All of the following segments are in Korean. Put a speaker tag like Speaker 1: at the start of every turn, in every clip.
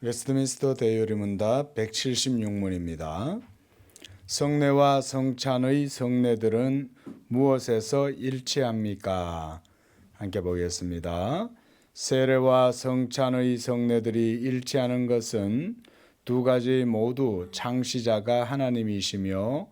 Speaker 1: 웨스트민스터 대요리문답 176문입니다. 성례와 성찬의 성례들은 무엇에서 일치합니까? 함께 보겠습니다. 세례와 성찬의 성례들이 일치하는 것은 두 가지 모두 창시자가 하나님이시며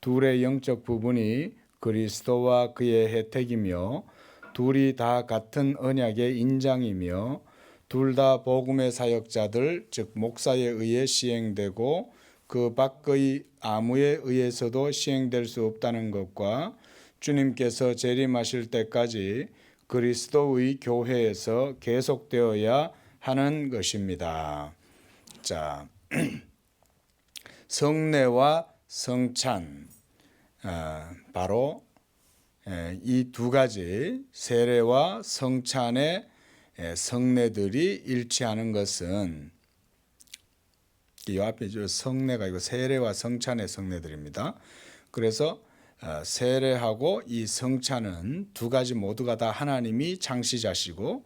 Speaker 1: 둘의 영적 부분이 그리스도와 그의 혜택이며 둘이 다 같은 언약의 인장이며 둘 다 복음의 사역자들, 즉 목사에 의해 시행되고 그 밖의 아무에 의해서도 시행될 수 없다는 것과 주님께서 재림하실 때까지 그리스도의 교회에서 계속되어야 하는 것입니다. 자, 성례와 성찬, 바로 이 두 가지 세례와 성찬의 성례들이 일치하는 것은 이 앞에 성례가 이거 세례와 성찬의 성례들입니다. 그래서 세례하고 이 성찬은 두 가지 모두가 다 하나님이 창시자시고,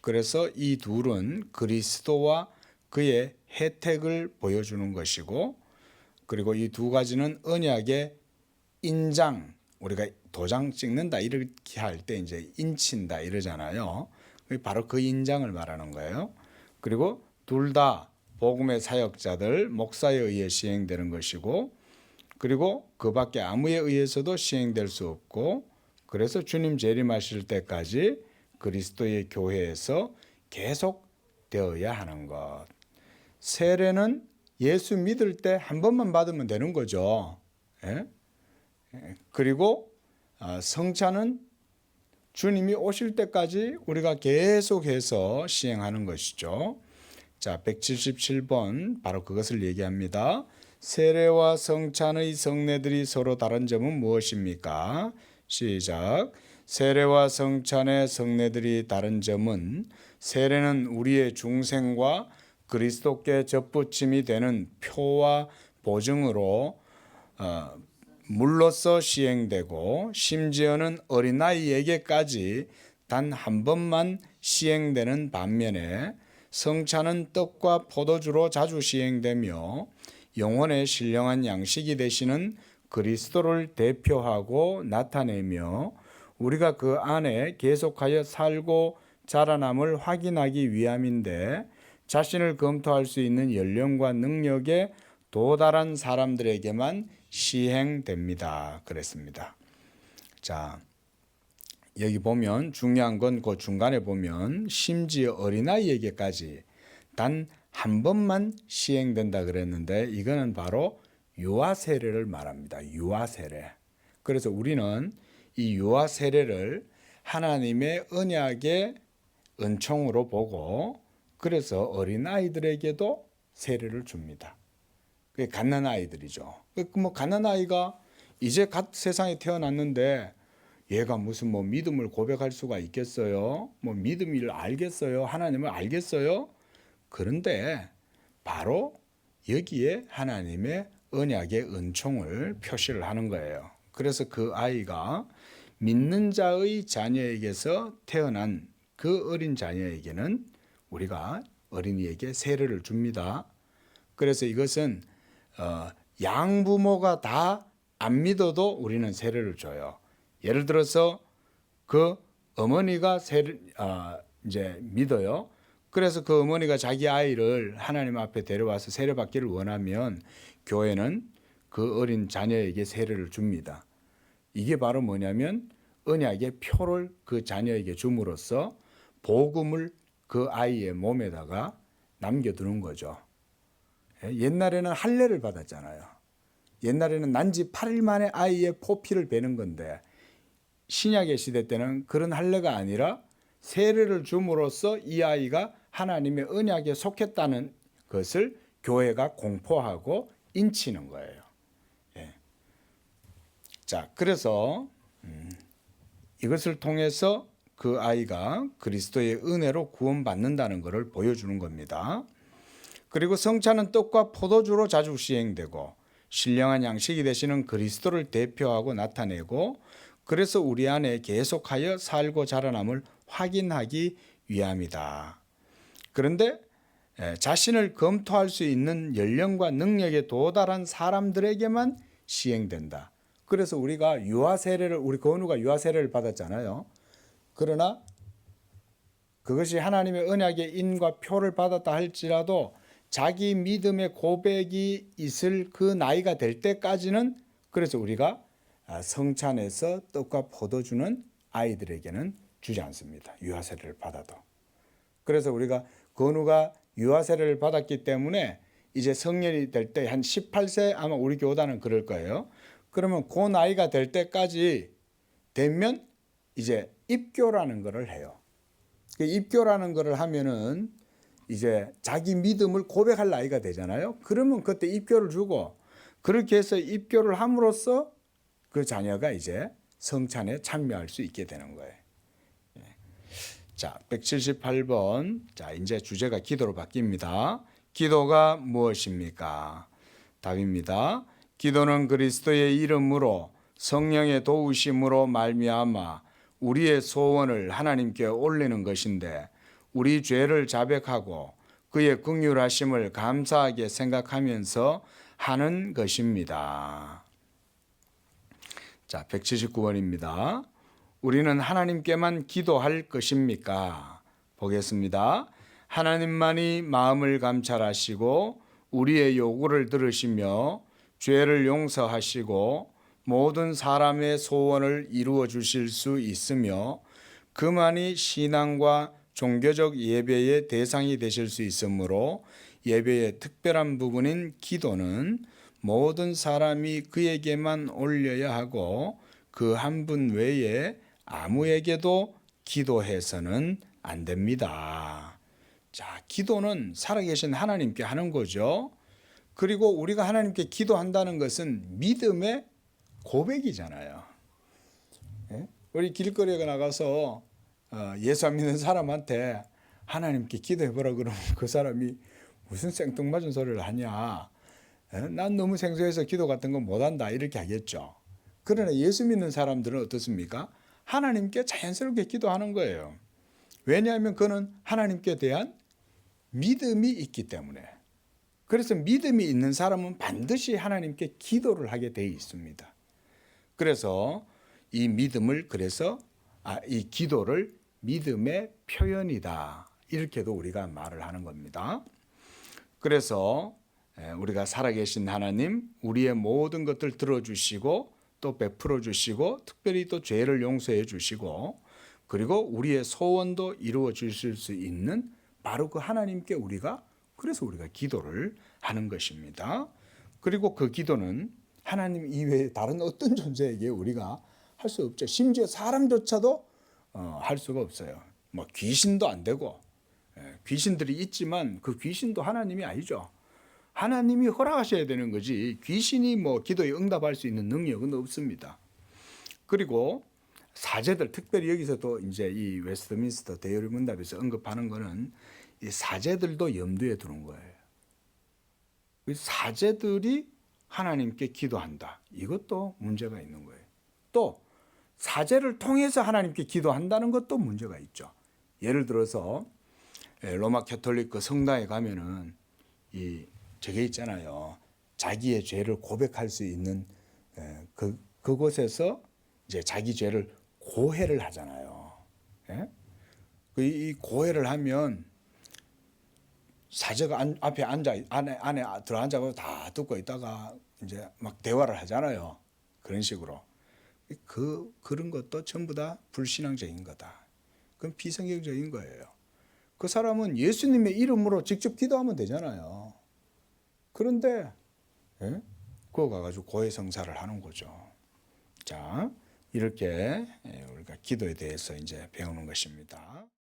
Speaker 1: 그래서 이 둘은 그리스도와 그의 혜택을 보여주는 것이고, 그리고 이 두 가지는 언약의 인장, 우리가 도장 찍는다 이렇게 할 때 이제 인친다 이러잖아요. 바로 그 인장을 말하는 거예요. 그리고 둘 다 복음의 사역자들, 목사에 의해 시행되는 것이고, 그리고 그 밖에 아무에 의해서도 시행될 수 없고, 그래서 주님 재림하실 때까지 그리스도의 교회에서 계속 되어야 하는 것. 세례는 예수 믿을 때 한 번만 받으면 되는 거죠. 그리고 성찬은 주님이 오실 때까지 우리가 계속해서 시행하는 것이죠. 자, 177번 바로 그것을 얘기합니다. 세례와 성찬의 성례들이 서로 다른 점은 무엇입니까? 시작. 세례와 성찬의 성례들이 다른 점은 세례는 우리의 중생과 그리스도께 접붙임이 되는 표와 보증으로 물로서 시행되고, 심지어는 어린아이에게까지 단 한 번만 시행되는 반면에 성찬은 떡과 포도주로 자주 시행되며 영혼의 신령한 양식이 되시는 그리스도를 대표하고 나타내며 우리가 그 안에 계속하여 살고 자라남을 확인하기 위함인데, 자신을 검토할 수 있는 연령과 능력에 도달한 사람들에게만 시행됩니다. 그랬습니다. 자, 여기 보면 중요한 건 그 중간에 보면 심지어 어린아이에게까지 단 한 번만 시행된다 그랬는데, 이거는 바로 유아 세례를 말합니다. 유아 세례. 그래서 우리는 이 유아 세례를 하나님의 언약의 은총으로 보고, 그래서 어린아이들에게도 세례를 줍니다. 그게 갓난아이들이죠. 뭐 갓난아이가 이제 갓 세상에 태어났는데 얘가 무슨 뭐 믿음을 고백할 수가 있겠어요? 뭐 믿음을 알겠어요? 하나님을 알겠어요? 그런데 바로 여기에 하나님의 언약의 은총을 표시를 하는 거예요. 그래서 그 아이가 믿는 자의 자녀에게서 태어난 그 어린 자녀에게는 우리가 어린이에게 세례를 줍니다. 그래서 이것은 양부모가 다 안 믿어도 우리는 세례를 줘요. 예를 들어서 그 어머니가 이제 믿어요. 그래서 그 어머니가 자기 아이를 하나님 앞에 데려와서 세례받기를 원하면 교회는 그 어린 자녀에게 세례를 줍니다. 이게 바로 뭐냐면 언약의 표를 그 자녀에게 줌으로써 복음을 그 아이의 몸에다가 남겨두는 거죠. 옛날에는 할례를 받았잖아요. 옛날에는 난지 8일 만에 아이의 포피를 베는 건데, 신약의 시대 때는 그런 할례가 아니라 세례를 줌으로써 이 아이가 하나님의 언약에 속했다는 것을 교회가 공포하고 인치는 거예요. 자, 그래서 이것을 통해서 그 아이가 그리스도의 은혜로 구원받는다는 것을 보여주는 겁니다. 그리고 성찬은 떡과 포도주로 자주 시행되고 신령한 양식이 되시는 그리스도를 대표하고 나타내고, 그래서 우리 안에 계속하여 살고 자라남을 확인하기 위함이다. 그런데 자신을 검토할 수 있는 연령과 능력에 도달한 사람들에게만 시행된다. 그래서 우리가 유아 세례를 우리 건우가 유아 세례를 받았잖아요. 그러나 그것이 하나님의 언약의 인과 표를 받았다 할지라도 자기 믿음의 고백이 있을 그 나이가 될 때까지는 그래서 우리가 성찬에서 떡과 포도 주는 아이들에게는 주지 않습니다. 유아 세례를 받아도. 그래서 우리가 건우가 유아 세례를 받았기 때문에 이제 성년이 될 때 한 18세 아마 우리 교단은 그럴 거예요. 그러면 그 나이가 될 때까지 되면 이제 입교라는 것을 해요. 그 입교라는 것을 하면은 이제 자기 믿음을 고백할 나이가 되잖아요. 그러면 그때 입교를 주고 그렇게 해서 입교를 함으로써 그 자녀가 이제 성찬에 참여할 수 있게 되는 거예요. 자, 178번. 자, 이제 주제가 기도로 바뀝니다. 기도가 무엇입니까? 답입니다. 기도는 그리스도의 이름으로 성령의 도우심으로 말미암아 우리의 소원을 하나님께 올리는 것인데 우리 죄를 자백하고 그의 긍휼하심을 감사하게 생각하면서 하는 것입니다. 자, 179번입니다. 우리는 하나님께만 기도할 것입니까? 보겠습니다. 하나님만이 마음을 감찰하시고 우리의 요구를 들으시며 죄를 용서하시고 모든 사람의 소원을 이루어 주실 수 있으며 그만이 신앙과 종교적 예배의 대상이 되실 수 있으므로 예배의 특별한 부분인 기도는 모든 사람이 그에게만 올려야 하고 그 한 분 외에 아무에게도 기도해서는 안 됩니다. 자, 기도는 살아계신 하나님께 하는 거죠. 그리고 우리가 하나님께 기도한다는 것은 믿음의 고백이잖아요. 우리 길거리에 나가서 예수 안 믿는 사람한테 하나님께 기도해보라 그러면 그 사람이 무슨 생뚱맞은 소리를 하냐. 난 너무 생소해서 기도 같은 건 못한다 이렇게 하겠죠. 그러나 예수 믿는 사람들은 어떻습니까? 하나님께 자연스럽게 기도하는 거예요. 왜냐하면 그는 하나님께 대한 믿음이 있기 때문에. 그래서 믿음이 있는 사람은 반드시 하나님께 기도를 하게 되어 있습니다. 그래서 이 믿음을 이 기도를 믿음의 표현이다. 이렇게도 우리가 말을 하는 겁니다. 그래서 우리가 살아계신 하나님, 우리의 모든 것들 들어주시고 또 베풀어 주시고 특별히 또 죄를 용서해 주시고 그리고 우리의 소원도 이루어 주실 수 있는 바로 그 하나님께 그래서 우리가 기도를 하는 것입니다. 그리고 그 기도는 하나님 이외에 다른 어떤 존재에게 우리가 할 수 없죠. 심지어 사람조차도 할 수가 없어요. 뭐 귀신도 안 되고 귀신들이 있지만 그 귀신도 하나님이 아니죠. 하나님이 허락하셔야 되는 거지 귀신이 뭐 기도에 응답할 수 있는 능력은 없습니다. 그리고 사제들 특별히 여기서도 이제 이 웨스트민스터 대요리 문답에서 언급하는 거는 이 사제들도 염두에 두는 거예요. 사제들이 하나님께 기도한다. 이것도 문제가 있는 거예요. 또 사제를 통해서 하나님께 기도한다는 것도 문제가 있죠. 예를 들어서 로마 캐톨릭 그 성당에 가면은 저게 있잖아요. 자기의 죄를 고백할 수 있는 그곳에서 이제 자기 죄를 고해를 하잖아요. 예? 이 고해를 하면 사제가 앞에 안에 들어앉아서 다 듣고 있다가 이제 막 대화를 하잖아요. 그런 식으로. 그런 것도 전부 다 불신앙적인 거다. 그건 비성경적인 거예요. 그 사람은 예수님의 이름으로 직접 기도하면 되잖아요. 그런데 그거 가가지고 고해성사를 하는 거죠. 자, 이렇게 우리가 기도에 대해서 이제 배우는 것입니다.